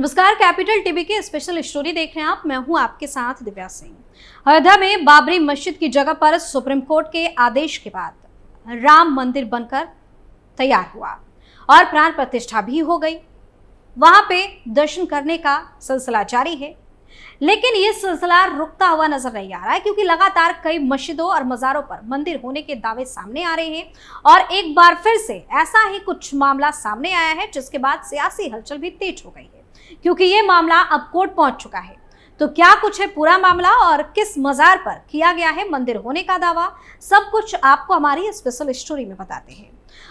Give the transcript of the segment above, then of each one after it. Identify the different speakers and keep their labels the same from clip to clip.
Speaker 1: नमस्कार, capital TV की special story देख रहे हैं आप। मैं हूं आपके साथ दिव्या सिंह। अयोध्या में बाबरी मस्जिद की जगह पर सुप्रीम कोर्ट के आदेश के बाद राम मंदिर बनकर तैयार हुआ और प्राण प्रतिष्ठा भी हो गई। वहां पे दर्शन करने का सिलसिला जारी है, लेकिन ये सिलसिला रुकता हुआ नजर नहीं आ रहा है, क्योंकि लगातार कई मस्जिदों और मज़ारों पर मंदिर होने के दावे सामने आ रहे हैं और एक बार फिर से ऐसा ही कुछ मामला सामने आया है, जिसके बाद सियासी हलचल भी तेज हो गई है, क्योंकि ये मामला अब कोर्ट पहुंच चुका है। तो क्या कुछ है पूरा मामला और किस मजार पर किया गया है मंदिर होने का दावा, सब कुछ आपको हमारी स्पेशल स्टोरी में बताते हैं।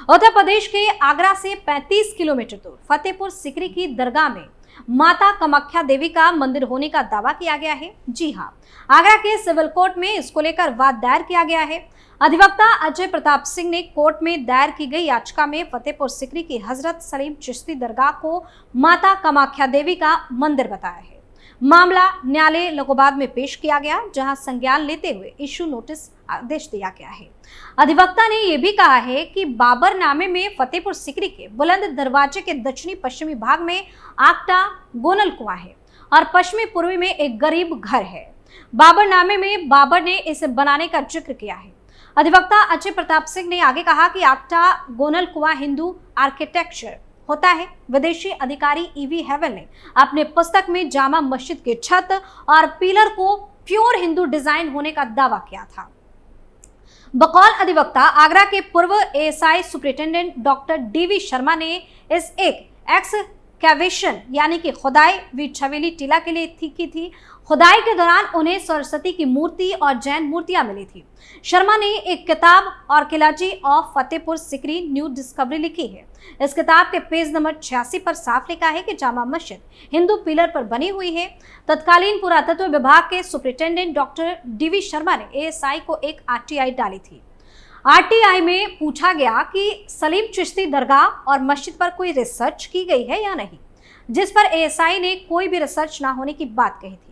Speaker 1: उत्तर प्रदेश के आगरा से 35 किलोमीटर दूर फतेहपुर सिकरी की दरगाह में माता कामाख्या देवी का मंदिर होने का दावा किया गया है। जी हां, आगरा के सिविल कोर्ट में इसको लेकर वाद दायर किया गया है। अधिवक्ता अजय प्रताप सिंह ने कोर्ट में दायर की गई याचिका में फतेहपुर सिकरी की हजरत सलीम चिश्ती दरगाह को माता कामाख्या देवी का मंदिर बताया है। मामला न्यायालय इलाहाबाद में पेश किया गया, जहां संज्ञान लेते हुए इशू नोटिस आदेश दिया गया है। अधिवक्ता ने यह भी कहा है कि बाबरनामे में फतेहपुर सिकरी के बुलंद दरवाजे के दक्षिणी पश्चिमी भाग में आगटा गोनल कुआं है और पश्चिमी पूर्वी में एक गरीब घर है। बाबरनामे में बाबर ने इसे बनाने का जिक्र किया है। अधिवक्ता अजय प्रताप सिंह ने आगे कहा कि आगटा गोनल कुआं हिंदू आर्किटेक्चर होता है। विदेशी अधिकारी ईवी हेवन ने अपने पुस्तक में जामा मस्जिद के छत और पिलर को प्योर हिंदू डिजाइन होने का दावा किया था। बकौल अधिवक्ता आगरा के पूर्व ASI superintendent doctor DV Sharma ने इस एक एक्सकैवेशन यानी कि खुदाई वी छवेली टीला के लिए की थी। खुदाई के दौरान उन्हें सरस्वती की मूर्ति और जैन मूर्तियां मिली थी। शर्मा ने एक किताब archaeology of Fatehpur Sikri new discovery लिखी है। इस किताब के पेज नंबर 86 पर साफ लिखा है कि जामा मस्जिद हिंदू पिलर पर बनी हुई है। तत्कालीन पुरातत्व विभाग के सुपरिटेंडेंट डॉक्टर डीवी शर्मा ने एएसआई को एक आरटीआई डाली थी। आरटीआई में पूछा गया कि सलीम चिश्ती दरगाह और मस्जिद पर कोई रिसर्च की गई है या नहीं, जिस पर एएसआई ने कोई भी रिसर्च ना होने की बात कही थी।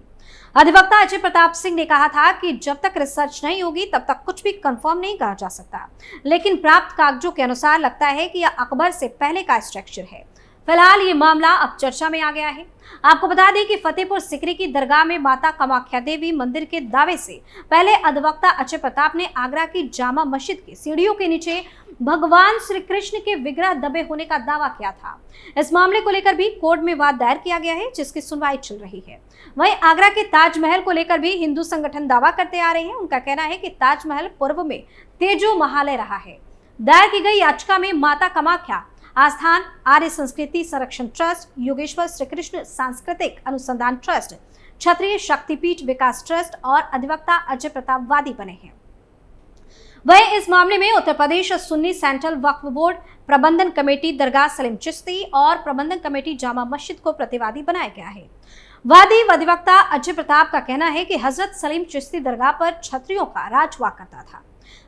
Speaker 1: अधिवक्ता अजय प्रताप सिंह ने कहा था कि जब तक रिसर्च नहीं होगी तब तक कुछ भी कंफर्म नहीं कहा जा सकता, लेकिन प्राप्त कागजों के अनुसार लगता है कि यह अकबर से पहले का स्ट्रक्चर है। फिलहाल ये मामला अब चर्चा में आ गया है। आपको बता दें कि फतेहपुर सिकरी की दरगाह में माता कामाख्या देवी मंदिर के दावे से पहले अधिवक्ता अजय प्रताप ने आगरा की जामा मस्जिद की सीढ़ियों के नीचे भगवान श्री कृष्ण के विग्रह दबे होने का दावा किया था। इस मामले को लेकर भी कोर्ट में वाद दायर किया गया है, जिसकी सुनवाई चल रही है। वहीं आगरा के ताजमहल को लेकर भी हिंदू संगठन दावा करते आ रहे हैं। उनका कहना है कि ताजमहल पूर्व में तेजो महालय रहा है। दायर की गई याचिका में माता कामाख्या आस्थान, आर्य संस्कृति संरक्षण ट्रस्ट, योगेश्वर श्री कृष्ण सांस्कृतिक अनुसंधान ट्रस्ट, क्षत्रिय शक्तिपीठ विकास ट्रस्ट और अधिवक्ता अजय प्रताप वादी बने हैं। वहीं इस मामले में उत्तर प्रदेश सुन्नी सेंट्रल वक्फ बोर्ड, प्रबंधन कमेटी दरगाह सलीम चिश्ती और प्रबंधन कमेटी जामा मस्जिद को प्रतिवादी बनाया गया है। वादी व अधिवक्ता अजय प्रताप का कहना है कि हजरत सलीम चिश्ती दरगाह पर क्षत्रियों का राज हुआ करता था।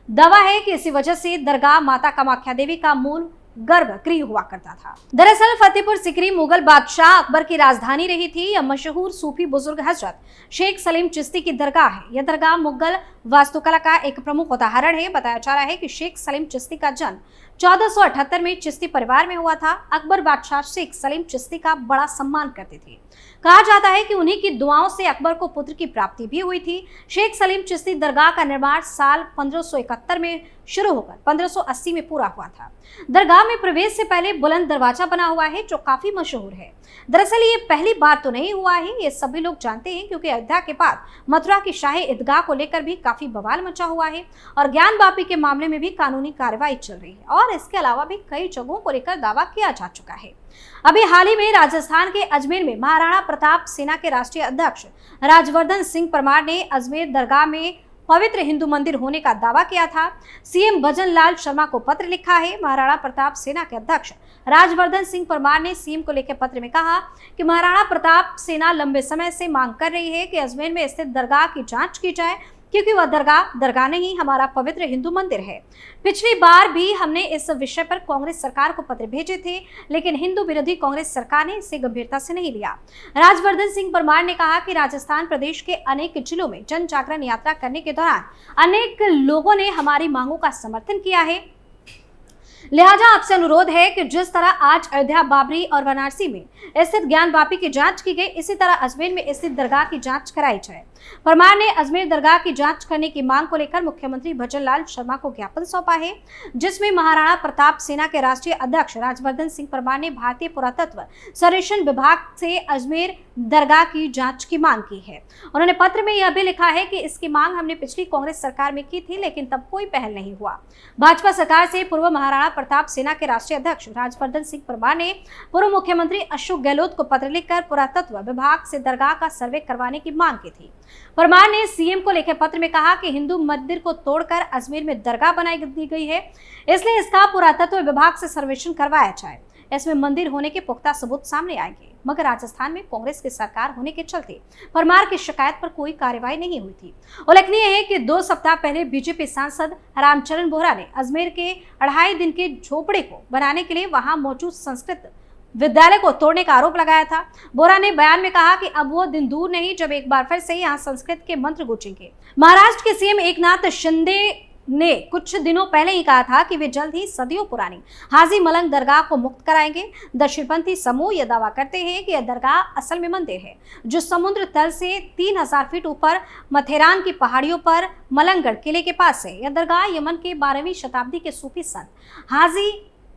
Speaker 1: दावा है कि इसी वजह से दरगाह माता कामाख्या देवी का मूल गर्भ गृह हुआ करता था। दरअसल फतेहपुर सिकरी मुगल बादशाह अकबर की राजधानी रही थी। यह मशहूर सूफी बुजुर्ग हजरत शेख सलीम चिश्ती की दरगाह है। यह दरगाह मुगल वास्तुकला का एक प्रमुख उदाहरण है। बताया जा रहा है कि शेख सलीम चिश्ती का जन्म 1478 में चिश्ती परिवार में हुआ था। अकबर बादशाह शेख सलीम चिश्ती का बड़ा सम्मान करते थे। कहा जाता है कि उन्हीं की दुआओं से अकबर को पुत्र की प्राप्ति भी हुई थी। शेख सलीम चिश्ती दरगाह का निर्माण साल 1571 में शुरू होकर 1580 में पूरा हुआ था। दरगाह में प्रवेश से पहले बुलंद दरवाजा बना हुआ है, जो काफी मशहूर है। दरअसल ये पहली बार तो नहीं हुआ है, ये सभी लोग जानते हैं, क्योंकि अयोध्या के बाद मथुरा की शाही ईदगाह को लेकर भी काफी बवाल मचा हुआ है और ज्ञान वापी के मामले में भी कानूनी कार्रवाई चल रही है और इसके अलावा भी कई जगहों को लेकर दावा किया जा चुका है। अभी हाल ही में राजस्थान के अजमेर में महाराणा प्रताप सेना के राष्ट्रीय अध्यक्ष राजवर्धन सिंह परमार ने अजमेर दरगाह में पवित्र हिंदू मंदिर होने का दावा किया था। सीएम भजन लाल शर्मा को पत्र लिखा है। महाराणा प्रताप सेना के अध्यक्ष राजवर्धन सिंह परमार ने सीएम को लिखे पत्र में कहा कि महाराणा प्रताप सेना लंबे समय से मांग कर रही है कि अजमेर में स्थित दरगाह की जांच की जाए, क्योंकि वह दरगाह नहीं हमारा पवित्र हिंदू मंदिर है। पिछली बार भी हमने इस विषय पर कांग्रेस सरकार को पत्र भेजे थे, लेकिन हिंदू विरोधी कांग्रेस सरकार ने इसे गंभीरता से नहीं लिया। राजवर्धन सिंह परमार ने कहा कि राजस्थान प्रदेश के अनेक जिलों में जन जागरण यात्रा करने के दौरान अनेक लोगों ने हमारी मांगों का समर्थन किया है। लिहाजा आपसे अनुरोध है कि जिस तरह आज अयोध्या, बाबरी और वाराणसी में स्थित ज्ञान वापी की जांच की गई, इसी तरह अजमेर में स्थित दरगाह की जांच कराई जाए। परमार ने अजमेर दरगाह की जांच करने की मांग को लेकर मुख्यमंत्री भजनलाल शर्मा को ज्ञापन सौंपा है, जिसमें महाराणा प्रताप सेना के राष्ट्रीय अध्यक्ष राजवर्धन सिंह परमार ने भारतीय पुरातत्व सर्वेक्षण विभाग से अजमेर दरगाह की जांच की मांग की है। उन्होंने पत्र में यह भी लिखा है कि इसकी मांग हमने पिछली कांग्रेस सरकार में की थी, लेकिन तब कोई पहल नहीं हुआ। भाजपा सरकार से पूर्व महाराणा प्रताप सेना के राष्ट्रीय अध्यक्ष राजवर्धन सिंह परमार ने पूर्व मुख्यमंत्री अशोक गहलोत को पत्र लिखकर पुरातत्व विभाग से दरगाह का सर्वे करवाने की मांग की थी। परमार ने सीएम को लिखे पत्र में कहा कि हिंदू मंदिर को तोड़कर अजमेर में दरगाह बनाई दी गई है, इसलिए इसका पुरातत्व विभाग से सर्वेक्षण करवाया जाए। इसमें मंदिर होने के पुख्ता सबूत सामने आएंगे। मगर राजस्थान में कांग्रेस की सरकार होने के चलते परमार की शिकायत पर कोई कार्रवाई नहीं हुई थी। उल्लेखनीय है कि 2 सप्ताह पहले बीजेपी सांसद रामचरण बोहरा ने अजमेर के 2.5 दिन के झोपड़े को बनाने के लिए वहां मौजूद संस्कृत विद्यालय को तोड़ने का आरोप लगाया था। बोहरा ने बयान में कहा कि अब वो दिन दूर नहीं जब एक बार फिर से यहाँ संस्कृत के मंत्र गूंजेंगे। महाराष्ट्र के सीएम एकनाथ शिंदे ने कुछ दिनों पहले ही कहा था कि वे जल्द ही सदियों पुरानी हाजी मलंग दरगाह को मुक्त कराएंगे। दक्षिणपंथी समूह यह दावा करते हैं कि यह दरगाह असल में मंदिर है, जो समुद्र तल से 3000 फीट ऊपर मथेरान की पहाड़ियों पर मलंगगढ़ किले के पास है। यह दरगाह यमन के 12वीं शताब्दी के सूफी संत हाजी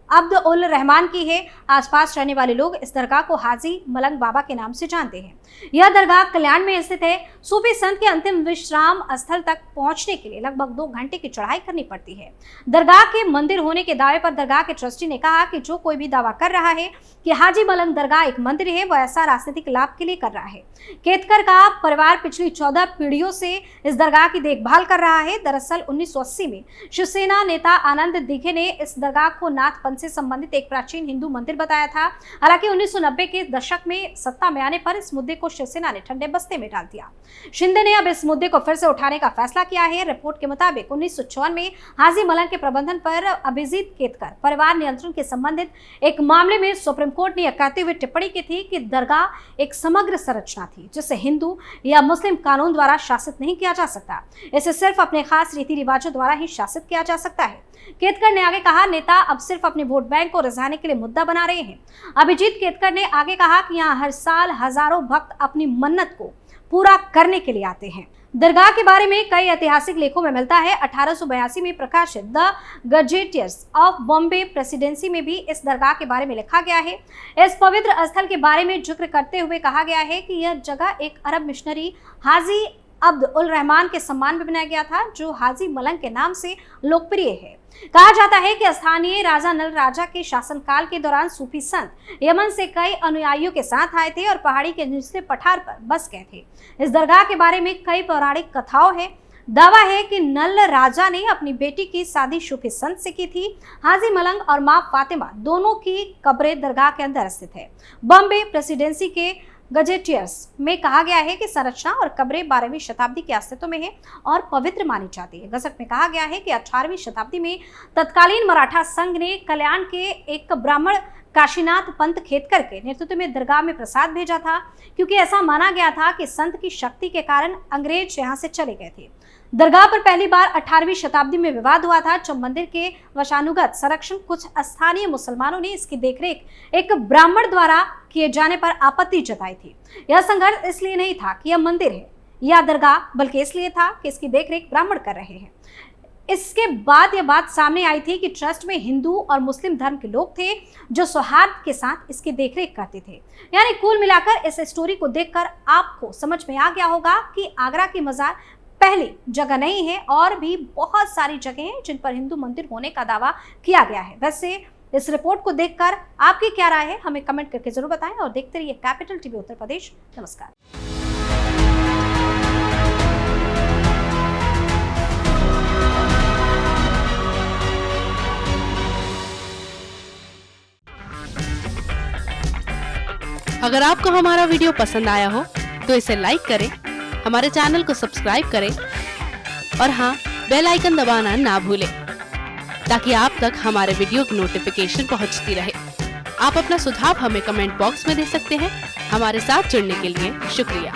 Speaker 1: अब्द उल रहमान की है। आसपास रहने वाले लोग इस दरगाह को हाजी मलंग बाबा के नाम से जानते हैं। यह दरगाह कल्याण में स्थित है। सूफी संत के अंतिम विश्राम स्थल तक पहुंचने के लिए लगभग 2 घंटे की चढ़ाई करनी पड़ती है। दरगाह के मंदिर होने के दावे पर दरगाह के ट्रस्टी ने कहा कि जो कोई भी दावा कर रहा है कि हाजी मलंग दरगाह एक मंदिर है, वह ऐसा राजनीतिक लाभ के लिए कर रहा है। केतकर का परिवार पिछली 14 पीढ़ियों से इस दरगाह की देखभाल कर रहा है। दरअसल 1980 में शिवसेना नेता आनंद दिघे ने इस दरगाह को नाथ से संबंधित एक प्राचीन हिंदू मंदिर बताया था। हालांकि 1990 के दशक में सत्ता में आने पर इस मुद्दे को शिवसेना ने ठंडे बस्ते में डाल दिया। शिंदे ने अब इस मुद्दे को फिर से उठाने का फैसला किया है। रिपोर्ट के मुताबिक 1954 में हाजी मलंग के प्रबंधन पर अभिजीत केतकर परिवार नियंत्रण के संबंधित एक मामले में सुप्रीम कोर्ट ने यह कहते हुए टिप्पणी की थी कि दरगाह एक समग्र संरचना थी, जिसे हिंदू या मुस्लिम कानून द्वारा शासित नहीं किया जा सकता। इसे सिर्फ अपने खास रीति रिवाजों द्वारा ही शासित किया जा सकता है। केतकर ने आगे कहा, नेता अब सिर्फ अपने वोट बैंक को रिझाने के लिए मुद्दा बना रहे हैं। अभिजीत केतकर ने आगे कहा कि यहाँ हर साल हजारों भक्त अपनी मन्नत को पूरा करने के लिए आते हैं। दरगाह के बारे में कई ऐतिहासिक लेखों में मिलता है। 1882 में प्रकाशित the gazetteers of Bombay presidency में भी इस दरगाह के बारे में लिखा गया है। इस पवित्र स्थल के बारे में जिक्र करते हुए कहा गया है कि यह जगह एक अरब मिशनरी हाजी अब्द उल रहमान के सम्मान में बनाया गया था, जो हाजी मलंग के नाम से लोकप्रिय है। कहा जाता है कि स्थानीय राजा नल राजा के शासनकाल के दौरान सूफी संत यमन से कई अनुयायियों के साथ आए थे और पहाड़ी के निचले पठार पर बस गए थे। इस दरगाह के बारे में कई पौराणिक कथाओं है। दावा है कि नल राजा ने अपनी बेटी की शादी सूफी संत से की थी। हाजी मलंग और मां फातिमा दोनों की कब्रें दरगाह के अंदर स्थित है। बॉम्बे प्रेसिडेंसी के गजेटियर्स में कहा गया है कि संरचना और कब्रें 12वीं शताब्दी के अस्तित्व में है और पवित्र मानी जाती है। गजट में कहा गया है कि 18वीं शताब्दी में तत्कालीन मराठा संघ ने कल्याण के एक ब्राह्मण काशीनाथ पंत खेतकर के नेतृत्व में दरगाह में प्रसाद भेजा था, क्योंकि ऐसा माना गया था कि संत की शक्ति के कारण अंग्रेज यहां से चले गए थे। दरगाह पर पहली बार 18वीं शताब्दी में विवाद हुआ था, जब मंदिर के वशानुगत संरक्षण कुछ स्थानीय मुसलमानों ने इसकी देखरेख एक ब्राह्मण द्वारा किए जाने पर आपत्ति जताई थी। यह संघर्ष इसलिए नहीं था कि यह मंदिर है या दरगाह, बल्कि इसलिए था कि इसकी देखरेख ब्राह्मण कर रहे हैं। इसके बाद यह बात सामने आई थी कि ट्रस्ट में हिंदू और मुस्लिम धर्म के लोग थे, जो सौहार्द के साथ इसकी देखरेख करते थे। यानी कुल मिलाकर इस स्टोरी को देखकर आपको समझ में आ गया होगा कि आगरा की मजार पहली जगह नहीं है, और भी बहुत सारी जगह हैं जिन पर हिंदू मंदिर होने का दावा किया गया है। वैसे इस रिपोर्ट को देखकर आपकी क्या राय है, हमें कमेंट करके जरूर बताएं और देखते रहिए कैपिटल टीवी उत्तर प्रदेश। नमस्कार।
Speaker 2: अगर आपको हमारा वीडियो पसंद आया हो तो इसे लाइक करें, हमारे चैनल को सब्सक्राइब करें और हाँ, बेल आइकन दबाना ना भूलें, ताकि आप तक हमारे वीडियो की नोटिफिकेशन पहुंचती रहे। आप अपना सुझाव हमें कमेंट बॉक्स में दे सकते हैं। हमारे साथ जुड़ने के लिए शुक्रिया।